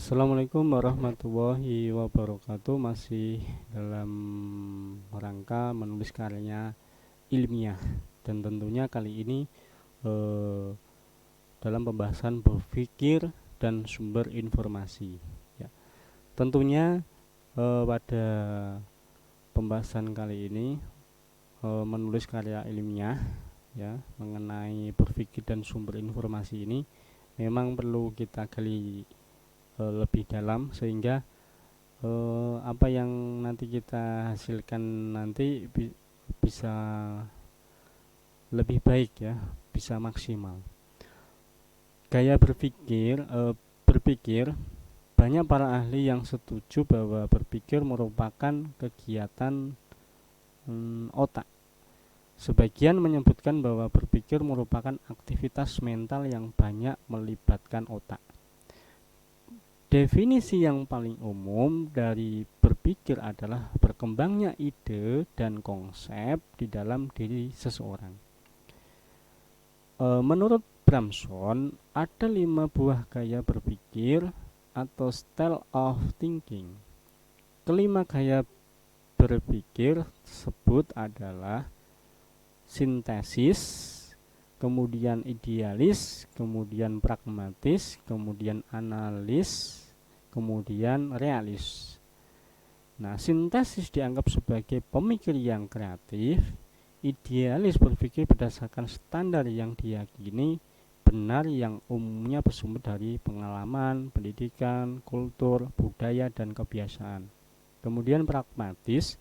Assalamualaikum warahmatullahi wabarakatuh. Masih dalam rangka menulis karya ilmiah, dan tentunya kali ini eh, dalam pembahasan berpikir dan sumber informasi ya. Tentunya pada pembahasan kali ini menulis karya ilmiah ya mengenai berpikir dan sumber informasi ini memang perlu kita gali lebih dalam, sehingga apa yang nanti kita hasilkan nanti bisa lebih baik ya, bisa maksimal. Gaya berpikir banyak para ahli yang setuju bahwa berpikir merupakan kegiatan otak. Sebagian menyebutkan bahwa berpikir merupakan aktivitas mental yang banyak melibatkan otak. Definisi yang paling umum dari berpikir adalah berkembangnya ide dan konsep di dalam diri seseorang. Menurut Bramson, ada 5 buah gaya berpikir atau style of thinking. Kelima gaya berpikir tersebut adalah sintesis, kemudian idealis, kemudian pragmatis, kemudian analis, kemudian realis. Nah, sintesis dianggap sebagai pemikir yang kreatif. Idealis berpikir berdasarkan standar yang diyakini benar yang umumnya bersumber dari pengalaman, pendidikan, kultur, budaya, dan kebiasaan. Kemudian pragmatis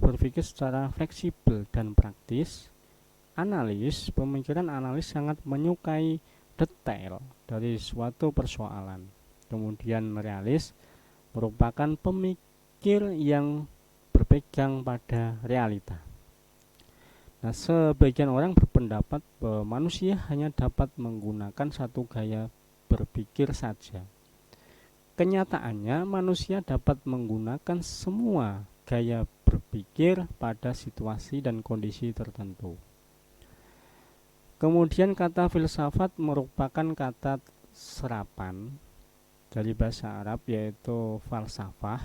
berpikir secara fleksibel dan praktis. Analis, pemikiran analis sangat menyukai detail dari suatu persoalan. Kemudian realis merupakan pemikir yang berpegang pada realita. Nah, sebagian orang berpendapat bahwa manusia hanya dapat menggunakan satu gaya berpikir saja. Kenyataannya, manusia dapat menggunakan semua gaya berpikir pada situasi dan kondisi tertentu. Kemudian kata filsafat merupakan kata serapan dari bahasa Arab, yaitu falsafah,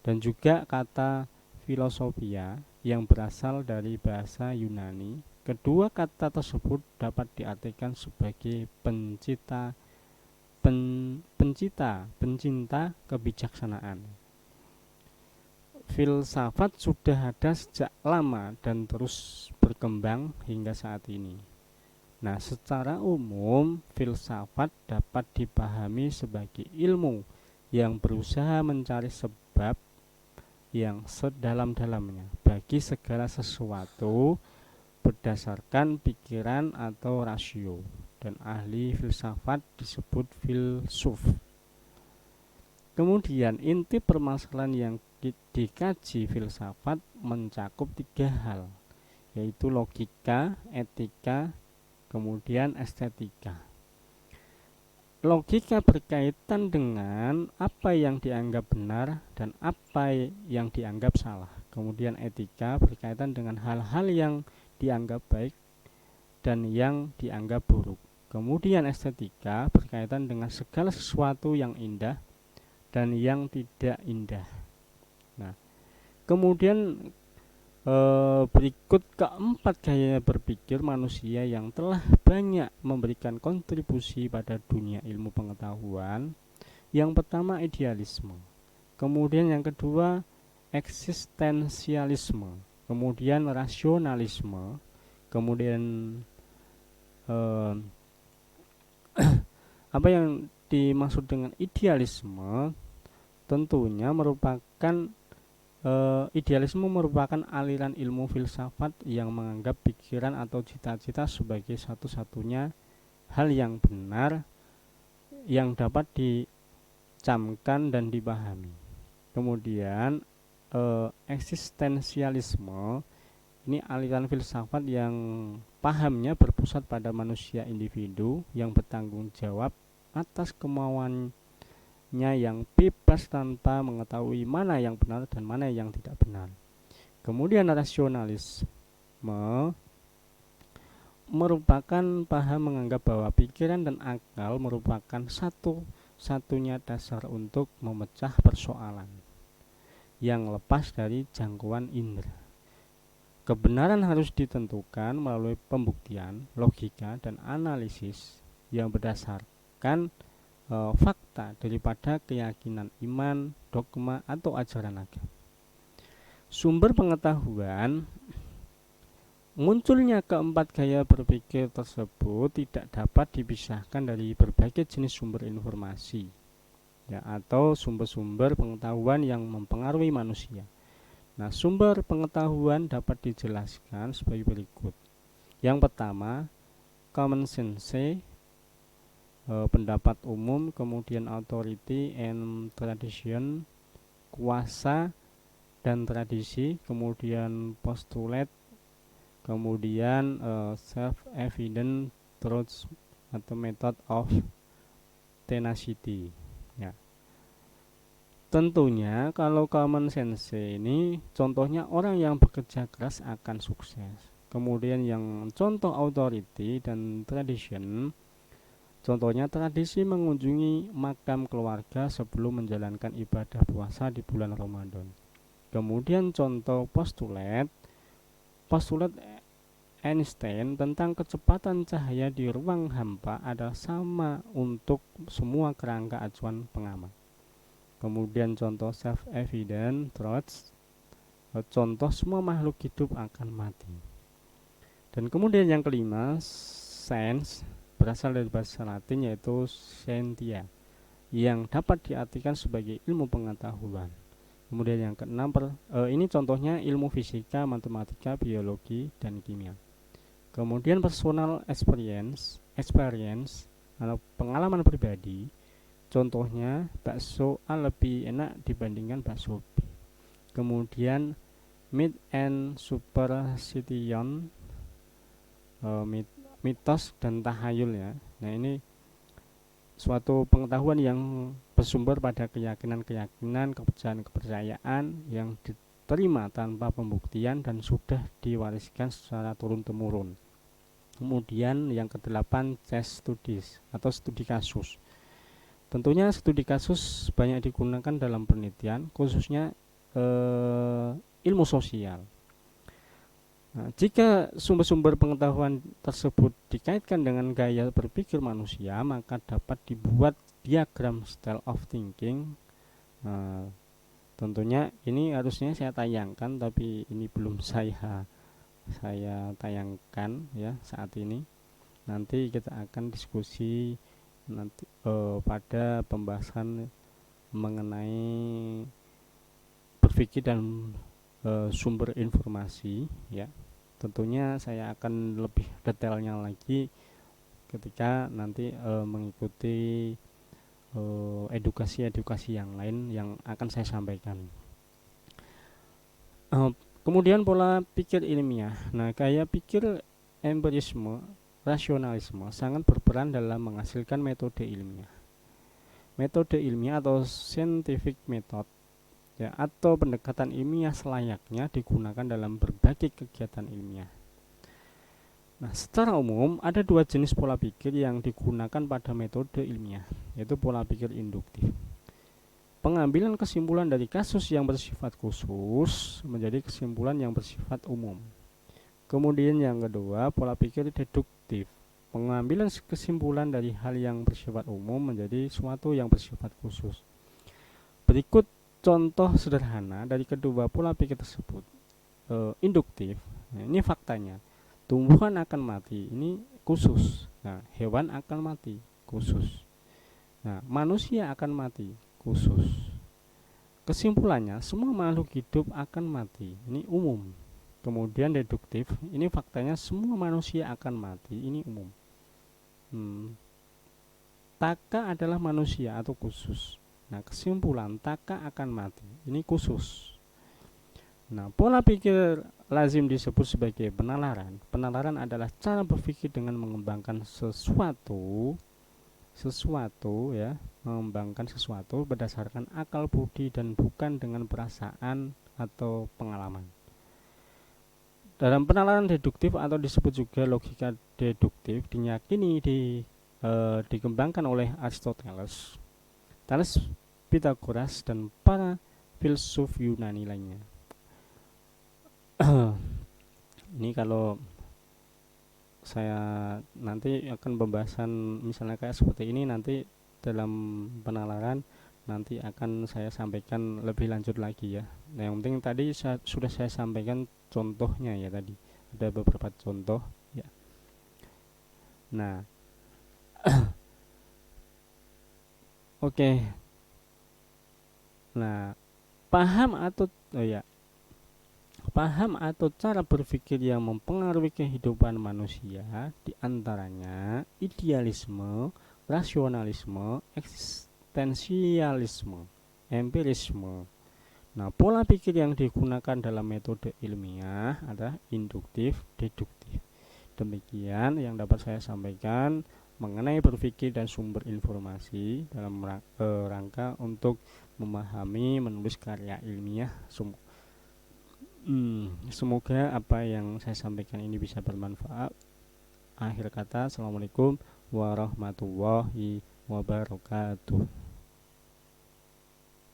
dan juga kata filosofia yang berasal dari bahasa Yunani. Kedua kata tersebut dapat diartikan sebagai pencinta kebijaksanaan. Filsafat sudah ada sejak lama dan terus berkembang hingga saat ini. Nah, secara umum filsafat dapat dipahami sebagai ilmu yang berusaha mencari sebab yang sedalam-dalamnya bagi segala sesuatu berdasarkan pikiran atau rasio, dan ahli filsafat disebut filsuf. Kemudian inti permasalahan yang dikaji filsafat mencakup 3 hal, yaitu logika, etika, kemudian estetika. Logika berkaitan dengan apa yang dianggap benar dan apa yang dianggap salah. Kemudian etika berkaitan dengan hal-hal yang dianggap baik dan yang dianggap buruk. Kemudian estetika berkaitan dengan segala sesuatu yang indah dan yang tidak indah. Nah, kemudian berikut keempat gaya berpikir manusia yang telah banyak memberikan kontribusi pada dunia ilmu pengetahuan. Yang pertama idealisme, kemudian yang kedua eksistensialisme, kemudian rasionalisme, kemudian apa yang dimaksud dengan idealisme tentunya merupakan idealisme merupakan aliran ilmu filsafat yang menganggap pikiran atau cita-cita sebagai satu-satunya hal yang benar yang dapat dicamkan dan dipahami. Kemudian eksistensialisme ini aliran filsafat yang pahamnya berpusat pada manusia individu yang bertanggung jawab atas kemauan yang bebas tanpa mengetahui mana yang benar dan mana yang tidak benar. Kemudian rasionalisme merupakan paham menganggap bahwa pikiran dan akal merupakan satu satu-satunya dasar untuk memecah persoalan yang lepas dari jangkauan indera. Kebenaran harus ditentukan melalui pembuktian, logika, dan analisis yang berdasarkan fakta daripada keyakinan iman, dogma, atau ajaran agama. Sumber pengetahuan. Munculnya keempat gaya berpikir tersebut tidak dapat dipisahkan dari berbagai jenis sumber informasi, ya, atau sumber-sumber pengetahuan yang mempengaruhi manusia. Nah, sumber pengetahuan dapat dijelaskan sebagai berikut. Yang pertama, common sense, pendapat umum, kemudian authority and tradition, kuasa dan tradisi, kemudian postulate, kemudian self-evident truths atau method of tenacity. Ya. Tentunya kalau common sense ini contohnya orang yang bekerja keras akan sukses. Kemudian yang contoh authority dan tradition, contohnya tradisi mengunjungi makam keluarga sebelum menjalankan ibadah puasa di bulan Ramadan. Kemudian contoh postulate Einstein tentang kecepatan cahaya di ruang hampa adalah sama untuk semua kerangka acuan pengamat. Kemudian contoh self-evident truths, contoh semua makhluk hidup akan mati. Dan kemudian yang kelima, science, berasal dari bahasa Latin yaitu scientia, yang dapat diartikan sebagai ilmu pengetahuan. Kemudian yang keenam, ini contohnya ilmu fisika, matematika, biologi, dan kimia. Kemudian personal experience atau pengalaman pribadi, contohnya bakso A lebih enak dibandingkan bakso B. Kemudian myth and superstition, mitos dan tahayul, ya. Nah, ini suatu pengetahuan yang bersumber pada keyakinan-keyakinan, kepercayaan yang diterima tanpa pembuktian dan sudah diwariskan secara turun-temurun. Kemudian yang kedelapan, case studies atau studi kasus. Tentunya studi kasus banyak digunakan dalam penelitian, khususnya ilmu sosial. Nah, jika sumber-sumber pengetahuan tersebut dikaitkan dengan gaya berpikir manusia, maka dapat dibuat diagram style of thinking. Nah, tentunya ini harusnya saya tayangkan, tapi ini belum saya tayangkan ya saat ini. Nanti kita akan diskusi nanti pada pembahasan mengenai berpikir dan sumber informasi, ya. Tentunya saya akan lebih detailnya lagi ketika nanti mengikuti edukasi yang lain yang akan saya sampaikan. Kemudian pola pikir ilmiah. Nah, gaya pikir empirisme, rasionalisme sangat berperan dalam menghasilkan metode ilmiah. Metode ilmiah atau scientific method, ya, atau pendekatan ilmiah selayaknya digunakan dalam berbagai kegiatan ilmiah. Nah, secara umum ada dua jenis pola pikir yang digunakan pada metode ilmiah, yaitu pola pikir induktif. Pengambilan kesimpulan dari kasus yang bersifat khusus menjadi kesimpulan yang bersifat umum. Kemudian yang kedua, pola pikir deduktif. Pengambilan kesimpulan dari hal yang bersifat umum menjadi suatu yang bersifat khusus. Berikut contoh sederhana dari kedua pola pikir tersebut. Induktif, nah, ini faktanya. Tumbuhan akan mati, ini khusus. Nah, hewan akan mati, khusus. Nah, manusia akan mati, khusus. Kesimpulannya, semua makhluk hidup akan mati, ini umum. Kemudian deduktif, ini faktanya semua manusia akan mati, ini umum. Taka adalah manusia atau khusus. Nah, kesimpulan taka akan mati, ini khusus. Nah, pola pikir lazim disebut sebagai penalaran. Penalaran adalah cara berpikir dengan mengembangkan sesuatu, ya, mengembangkan sesuatu berdasarkan akal budi dan bukan dengan perasaan atau pengalaman. Dalam penalaran deduktif atau disebut juga logika deduktif diyakini dikembangkan oleh Aristoteles. Thales, Pythagoras, dan para filsuf Yunani lainnya. Ini kalau saya nanti akan pembahasan misalnya kayak seperti ini, nanti dalam penalaran nanti akan saya sampaikan lebih lanjut lagi ya. Nah, yang penting tadi sudah saya sampaikan contohnya ya, tadi ada beberapa contoh ya. Nah, oke. Nah, paham atau cara berpikir yang mempengaruhi kehidupan manusia, diantaranya idealisme, rasionalisme, eksistensialisme, empirisme. Nah, pola pikir yang digunakan dalam metode ilmiah adalah induktif, deduktif. Demikian yang dapat saya sampaikan mengenai berpikir dan sumber informasi dalam rangka untuk memahami menulis karya ilmiah. Semoga apa yang saya sampaikan ini bisa bermanfaat. Akhir kata, assalamualaikum warahmatullahi wabarakatuh.